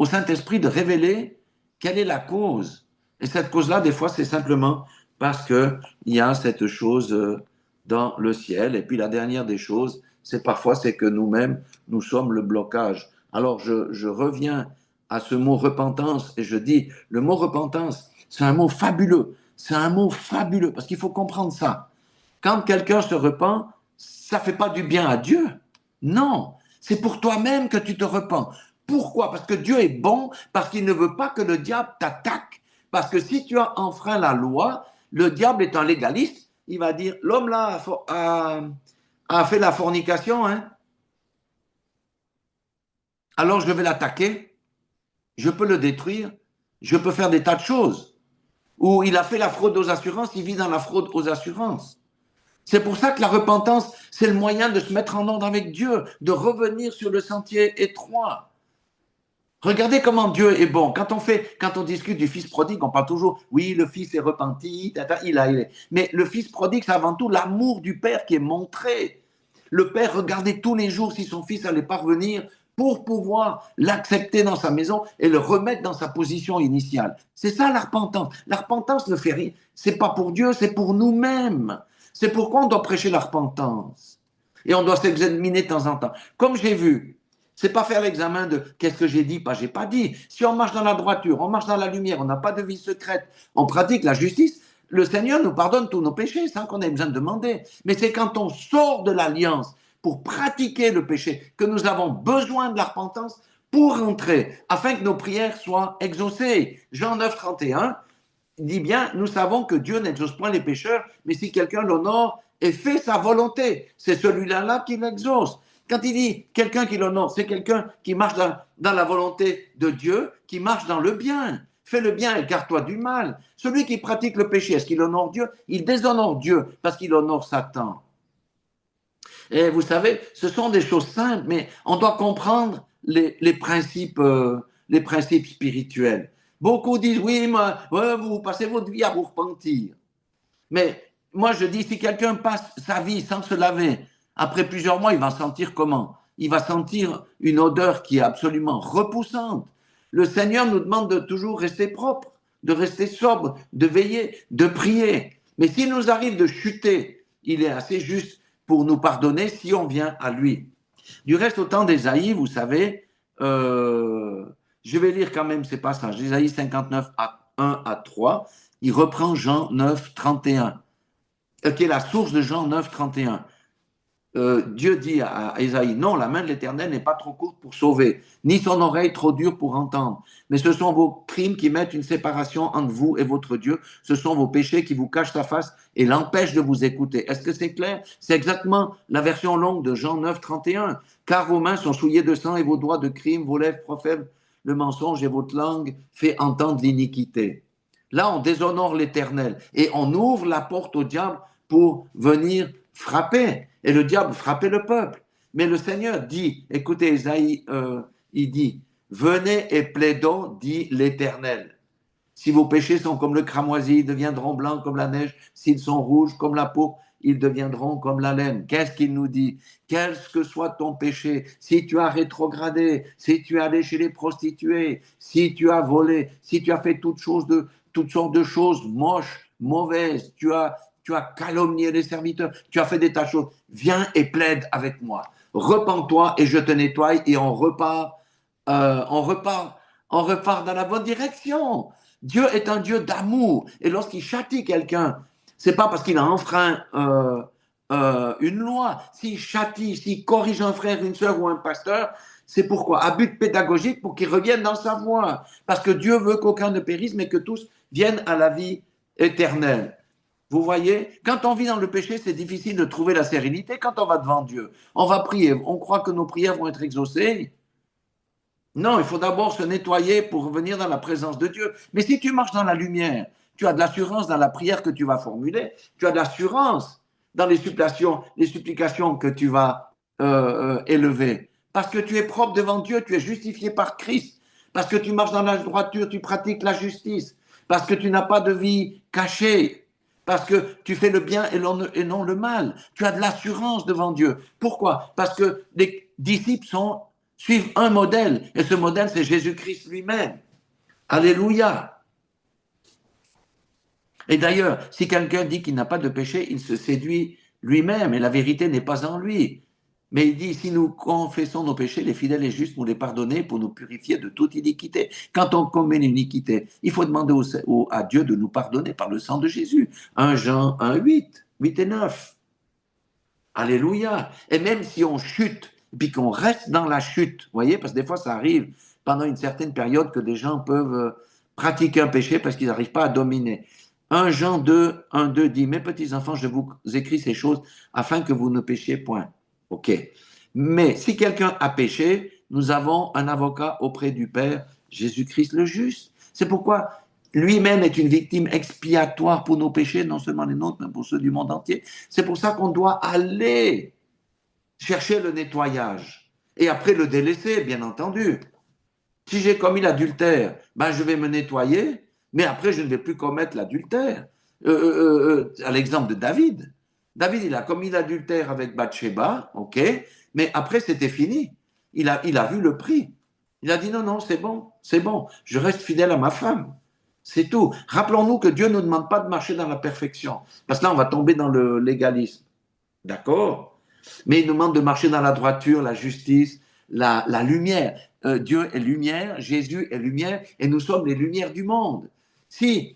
Saint-Esprit de révéler quelle est la cause. Et cette cause-là, des fois, c'est simplement parce qu'il y a cette chose dans le ciel. Et puis la dernière des choses, c'est parfois c'est que nous-mêmes, nous sommes le blocage. Alors je reviens à ce mot repentance et je dis, le mot repentance, c'est un mot fabuleux. C'est un mot fabuleux parce qu'il faut comprendre ça. Quand quelqu'un se repent, ça ne fait pas du bien à Dieu. Non, c'est pour toi-même que tu te repens. Pourquoi? Parce que Dieu est bon, parce qu'il ne veut pas que le diable t'attaque. Parce que si tu as enfreint la loi, le diable est un légaliste, il va dire, l'homme là a fait la fornication, hein? Alors je vais l'attaquer, je peux le détruire, je peux faire des tas de choses. Ou il a fait la fraude aux assurances, il vit dans la fraude aux assurances. C'est pour ça que la repentance, c'est le moyen de se mettre en ordre avec Dieu, de revenir sur le sentier étroit. Regardez comment Dieu est bon. Quand on discute du fils prodigue, on parle toujours, oui, le fils est repenti, il a. Mais le fils prodigue, c'est avant tout l'amour du père qui est montré. Le père regardait tous les jours si son fils allait parvenir pour pouvoir l'accepter dans sa maison et le remettre dans sa position initiale. C'est ça la repentance. La repentance ne fait rien. C'est pas pour Dieu, c'est pour nous-mêmes. C'est pourquoi on doit prêcher la repentance. Et on doit s'examiner de temps en temps. Comme j'ai vu, c'est pas faire l'examen de qu'est-ce que j'ai dit, pas j'ai pas dit. Si on marche dans la droiture, on marche dans la lumière, on n'a pas de vie secrète, on pratique la justice, le Seigneur nous pardonne tous nos péchés sans qu'on ait besoin de demander. Mais c'est quand on sort de l'alliance pour pratiquer le péché que nous avons besoin de la repentance pour rentrer, afin que nos prières soient exaucées. Jean 9, 31 dit bien, nous savons que Dieu n'exauce point les pécheurs, mais si quelqu'un l'honore et fait sa volonté, c'est celui-là qui l'exauce. Quand il dit quelqu'un qui l'honore, c'est quelqu'un qui marche dans la volonté de Dieu, qui marche dans le bien. Fais le bien, écarte-toi du mal. Celui qui pratique le péché, est-ce qu'il honore Dieu? Il déshonore Dieu parce qu'il honore Satan. Et vous savez, ce sont des choses simples, mais on doit comprendre les principes spirituels. Beaucoup disent, oui, mais, vous passez votre vie à vous repentir. Mais moi, je dis, si quelqu'un passe sa vie sans se laver, après plusieurs mois, il va sentir comment? Il va sentir une odeur qui est absolument repoussante. Le Seigneur nous demande de toujours rester propre, de rester sobre, de veiller, de prier. Mais s'il nous arrive de chuter, il est assez juste pour nous pardonner si on vient à lui. Du reste, au temps d'Ésaïe, vous savez, je vais lire quand même ces passages. Ésaïe 59, 1 à 3, il reprend Jean 9, 31, qui est la source de Jean 9, 31. Dieu dit à Ésaïe, non, la main de l'Éternel n'est pas trop courte pour sauver, ni son oreille trop dure pour entendre. Mais ce sont vos crimes qui mettent une séparation entre vous et votre Dieu. Ce sont vos péchés qui vous cachent sa face et l'empêchent de vous écouter. Est-ce que c'est clair? C'est exactement la version longue de Jean 9, 31. Car vos mains sont souillées de sang et vos doigts de crime, vos lèvres profèrent le mensonge et votre langue fait entendre l'iniquité. Là, on déshonore l'Éternel et on ouvre la porte au diable pour venir frapper. Et le diable frappait le peuple. Mais le Seigneur dit, écoutez Ésaïe, il dit, venez et plaidons, dit l'Éternel. Si vos péchés sont comme le cramoisi, ils deviendront blancs comme la neige. S'ils sont rouges comme la peau, ils deviendront comme la laine. Qu'est-ce qu'il nous dit? Quel que soit ton péché, si tu as rétrogradé, si tu es allé chez les prostituées, si tu as volé, si tu as fait toutes sortes de choses moches, mauvaises, tu as calomnié les serviteurs, tu as fait des tas de choses, viens et plaide avec moi. Repends-toi et je te nettoie et on repart dans la bonne direction. Dieu est un Dieu d'amour. Et lorsqu'il châtie quelqu'un, c'est pas parce qu'il a enfreint une loi. S'il châtie, s'il corrige un frère, une sœur ou un pasteur, c'est pourquoi? À but pédagogique, pour qu'il revienne dans sa voie. Parce que Dieu veut qu'aucun ne périsse, mais que tous viennent à la vie éternelle. Vous voyez, quand on vit dans le péché, c'est difficile de trouver la sérénité. Quand on va devant Dieu, on va prier. On croit que nos prières vont être exaucées. Non, il faut d'abord se nettoyer pour revenir dans la présence de Dieu. Mais si tu marches dans la lumière, tu as de l'assurance dans la prière que tu vas formuler, tu as de l'assurance dans les supplications que tu vas élever. Parce que tu es propre devant Dieu, tu es justifié par Christ. Parce que tu marches dans la droiture, tu pratiques la justice. Parce que tu n'as pas de vie cachée. Parce que tu fais le bien et non le mal. Tu as de l'assurance devant Dieu. Pourquoi? Parce que les disciples suivent un modèle. Et ce modèle, c'est Jésus-Christ lui-même. Alléluia. Et d'ailleurs, si quelqu'un dit qu'il n'a pas de péché, il se séduit lui-même et la vérité n'est pas en lui. Mais il dit, si nous confessons nos péchés, les fidèles et justes nous les pardonner pour nous purifier de toute iniquité. Quand on commet une iniquité, il faut demander à Dieu de nous pardonner par le sang de Jésus. 1 Jean 1, 8 et 9. Alléluia. Et même si on chute, puis qu'on reste dans la chute, vous voyez, parce que des fois ça arrive pendant une certaine période que des gens peuvent pratiquer un péché parce qu'ils n'arrivent pas à dominer. 1 Jean 2, 1, 2 dit, mes petits enfants, je vous écris ces choses afin que vous ne péchiez point. OK. Mais si quelqu'un a péché, nous avons un avocat auprès du Père, Jésus-Christ le juste. C'est pourquoi lui-même est une victime expiatoire pour nos péchés, non seulement les nôtres, mais pour ceux du monde entier. C'est pour ça qu'on doit aller chercher le nettoyage. Et après le délaisser, bien entendu. Si j'ai commis l'adultère, ben je vais me nettoyer, mais après je ne vais plus commettre l'adultère. À l'exemple de David. David, il a commis l'adultère avec Bathsheba, ok, mais après c'était fini. Il a vu le prix. Il a dit non, non, c'est bon, je reste fidèle à ma femme. C'est tout. Rappelons-nous que Dieu ne nous demande pas de marcher dans la perfection, parce que là, on va tomber dans le légalisme. D'accord? Mais il nous demande de marcher dans la droiture, la justice, la lumière. Dieu est lumière, Jésus est lumière, et nous sommes les lumières du monde. Si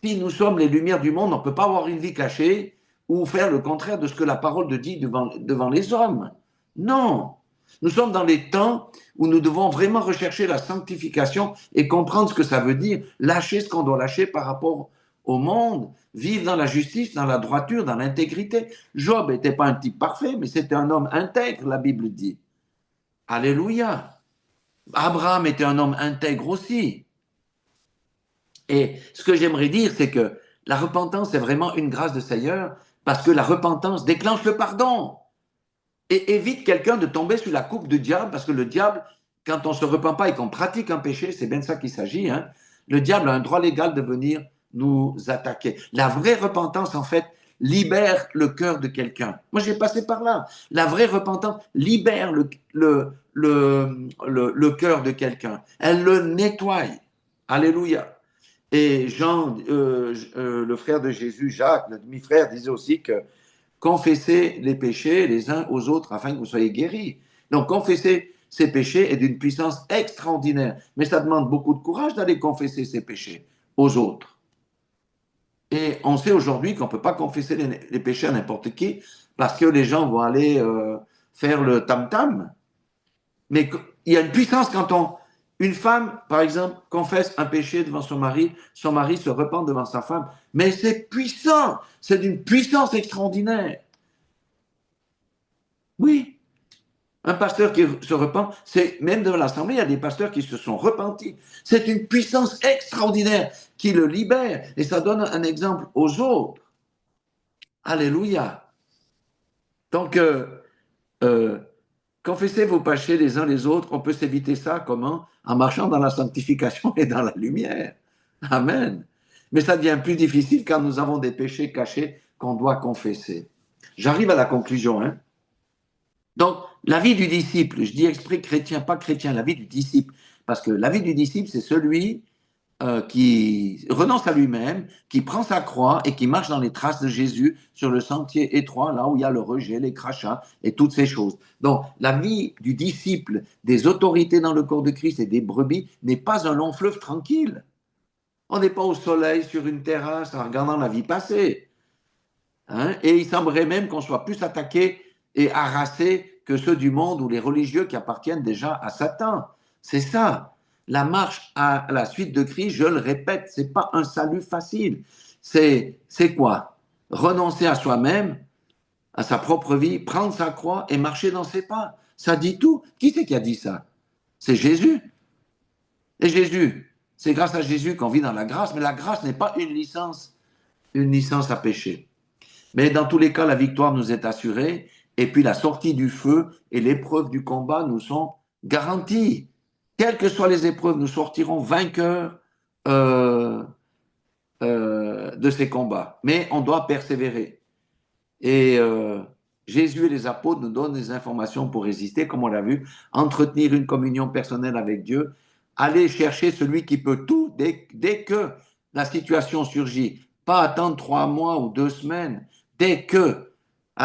Si nous sommes les lumières du monde, on ne peut pas avoir une vie cachée ou faire le contraire de ce que la parole de dit devant les hommes. Non. Nous sommes dans les temps où nous devons vraiment rechercher la sanctification et comprendre ce que ça veut dire, lâcher ce qu'on doit lâcher par rapport au monde, vivre dans la justice, dans la droiture, dans l'intégrité. Job n'était pas un type parfait, mais c'était un homme intègre, la Bible dit. Alléluia. Abraham était un homme intègre aussi. Et ce que j'aimerais dire, c'est que la repentance est vraiment une grâce de Seigneur parce que la repentance déclenche le pardon et évite quelqu'un de tomber sous la coupe du diable parce que le diable, quand on ne se repent pas et qu'on pratique un péché, c'est bien de ça qu'il s'agit, hein, le diable a un droit légal de venir nous attaquer. La vraie repentance, en fait, libère le cœur de quelqu'un. Moi, j'ai passé par là. La vraie repentance libère le cœur de quelqu'un. Elle le nettoie. Alléluia. Et Jean, le frère de Jésus, Jacques, le demi-frère, disait aussi que confessez les péchés les uns aux autres afin que vous soyez guéris. Donc, confesser ses péchés est d'une puissance extraordinaire. Mais ça demande beaucoup de courage d'aller confesser ses péchés aux autres. Et on sait aujourd'hui qu'on ne peut pas confesser les péchés à n'importe qui parce que les gens vont aller faire le tam-tam. Mais il y a une puissance quand une femme, par exemple, confesse un péché devant son mari se repent devant sa femme. Mais c'est puissant, c'est d'une puissance extraordinaire. Oui, un pasteur qui se repent, c'est même dans l'assemblée, il y a des pasteurs qui se sont repentis. C'est une puissance extraordinaire qui le libère et ça donne un exemple aux autres. Alléluia. Donc, euh, confessez vos péchés les uns les autres. On peut s'éviter ça comment? En marchant dans la sanctification et dans la lumière. Amen. Mais ça devient plus difficile quand nous avons des péchés cachés qu'on doit confesser. J'arrive à la conclusion. Hein? Donc, la vie du disciple, je dis exprès chrétien, pas chrétien, la vie du disciple. Parce que la vie du disciple, c'est celui qui renonce à lui-même, qui prend sa croix et qui marche dans les traces de Jésus sur le sentier étroit, là où il y a le rejet, les crachats et toutes ces choses. Donc, la vie du disciple, des autorités dans le corps de Christ et des brebis n'est pas un long fleuve tranquille. On n'est pas au soleil sur une terrasse en regardant la vie passer. Hein? Et il semblerait même qu'on soit plus attaqué et harassé que ceux du monde ou les religieux qui appartiennent déjà à Satan. C'est ça. La marche à la suite de Christ, je le répète, c'est pas un salut facile. C'est quoi? Renoncer à soi-même, à sa propre vie, prendre sa croix et marcher dans ses pas. Ça dit tout. Qui c'est qui a dit ça? C'est Jésus. Et Jésus, c'est grâce à Jésus qu'on vit dans la grâce, mais la grâce n'est pas une licence à pécher. Mais dans tous les cas, la victoire nous est assurée, et puis la sortie du feu et l'épreuve du combat nous sont garanties. Quelles que soient les épreuves, nous sortirons vainqueurs de ces combats. Mais on doit persévérer. Et Jésus et les apôtres nous donnent des informations pour résister, comme on l'a vu, entretenir une communion personnelle avec Dieu, aller chercher celui qui peut tout dès que la situation surgit. Pas attendre 3 mois ou 2 semaines. Dès que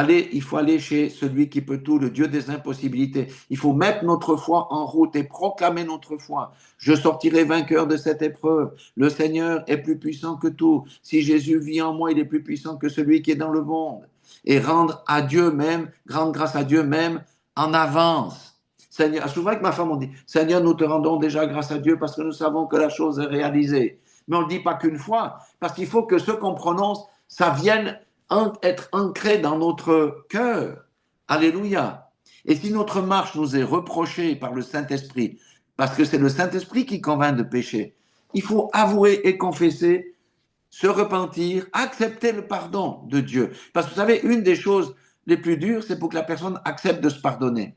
il faut aller chez celui qui peut tout, le Dieu des impossibilités. Il faut mettre notre foi en route et proclamer notre foi. Je sortirai vainqueur de cette épreuve. Le Seigneur est plus puissant que tout. Si Jésus vit en moi, il est plus puissant que celui qui est dans le monde. Et rendre à Dieu même, grande grâce à Dieu même, en avance. Seigneur, souvent avec ma femme, on dit, Seigneur, nous te rendons déjà grâce à Dieu parce que nous savons que la chose est réalisée. Mais on ne le dit pas qu'une fois, parce qu'il faut que ce qu'on prononce, ça vienne être ancré dans notre cœur. Alléluia. Et si notre marche nous est reprochée par le Saint-Esprit, parce que c'est le Saint-Esprit qui convainc de pécher, il faut avouer et confesser, se repentir, accepter le pardon de Dieu. Parce que vous savez, une des choses les plus dures, c'est pour que la personne accepte de se pardonner.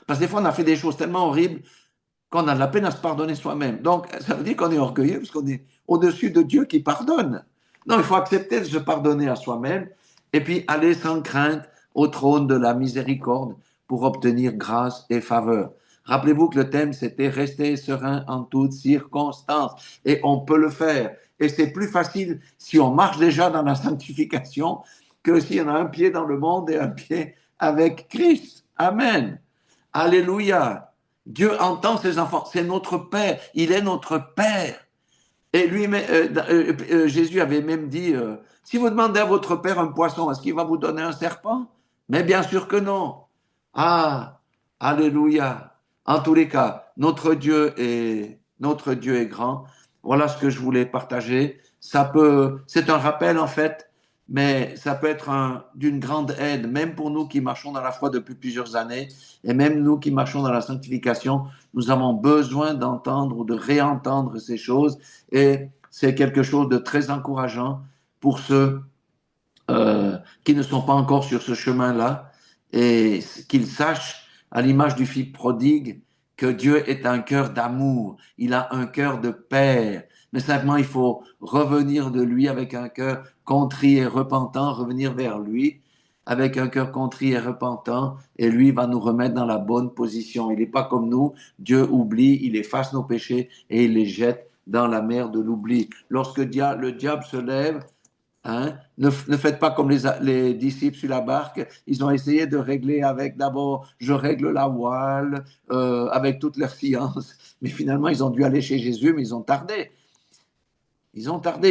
Parce que des fois, on a fait des choses tellement horribles qu'on a de la peine à se pardonner soi-même. Donc, ça veut dire qu'on est orgueilleux parce qu'on est au-dessus de Dieu qui pardonne. Non, il faut accepter de se pardonner à soi-même et puis aller sans crainte au trône de la miséricorde pour obtenir grâce et faveur. Rappelez-vous que le thème, c'était rester serein en toutes circonstances. Et on peut le faire. Et c'est plus facile si on marche déjà dans la sanctification que si on a un pied dans le monde et un pied avec Christ. Amen. Alléluia. Dieu entend ses enfants. C'est notre Père. Il est notre Père. Et lui, Jésus avait même dit, si vous demandez à votre Père un poisson, est-ce qu'il va vous donner un serpent? Mais bien sûr que non. Ah, alléluia. En tous les cas, notre Dieu est grand. Voilà ce que je voulais partager. C'est un rappel en fait, mais ça peut être d'une grande aide, même pour nous qui marchons dans la foi depuis plusieurs années, et même nous qui marchons dans la sanctification, nous avons besoin d'entendre ou de réentendre ces choses, et c'est quelque chose de très encourageant pour ceux qui ne sont pas encore sur ce chemin-là, et qu'ils sachent, à l'image du fils prodigue, que Dieu est un cœur d'amour, il a un cœur de père, mais simplement il faut revenir de lui avec un cœur contrit et repentant, revenir vers lui avec un cœur contrit et repentant, et lui va nous remettre dans la bonne position. Il n'est pas comme nous, Dieu oublie, il efface nos péchés et il les jette dans la mer de l'oubli. Lorsque le diable se lève, hein, ne faites pas comme les disciples sur la barque. Ils ont essayé de régler avec d'abord, je règle la voile, avec toute leur science. Mais finalement, ils ont dû aller chez Jésus, mais ils ont tardé. Ils ont tardé,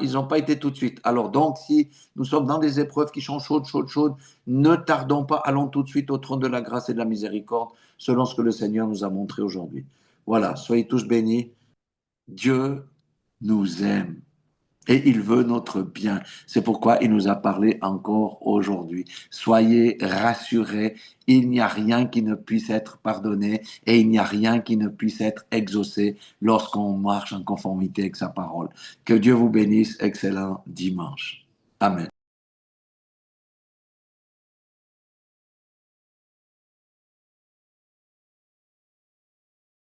ils ont pas été tout de suite. Alors donc, si nous sommes dans des épreuves qui sont chaudes, chaudes, chaudes, ne tardons pas, allons tout de suite au trône de la grâce et de la miséricorde, selon ce que le Seigneur nous a montré aujourd'hui. Voilà, soyez tous bénis. Dieu nous aime. Et il veut notre bien. C'est pourquoi il nous a parlé encore aujourd'hui. Soyez rassurés, il n'y a rien qui ne puisse être pardonné et il n'y a rien qui ne puisse être exaucé lorsqu'on marche en conformité avec sa parole. Que Dieu vous bénisse. Excellent dimanche. Amen.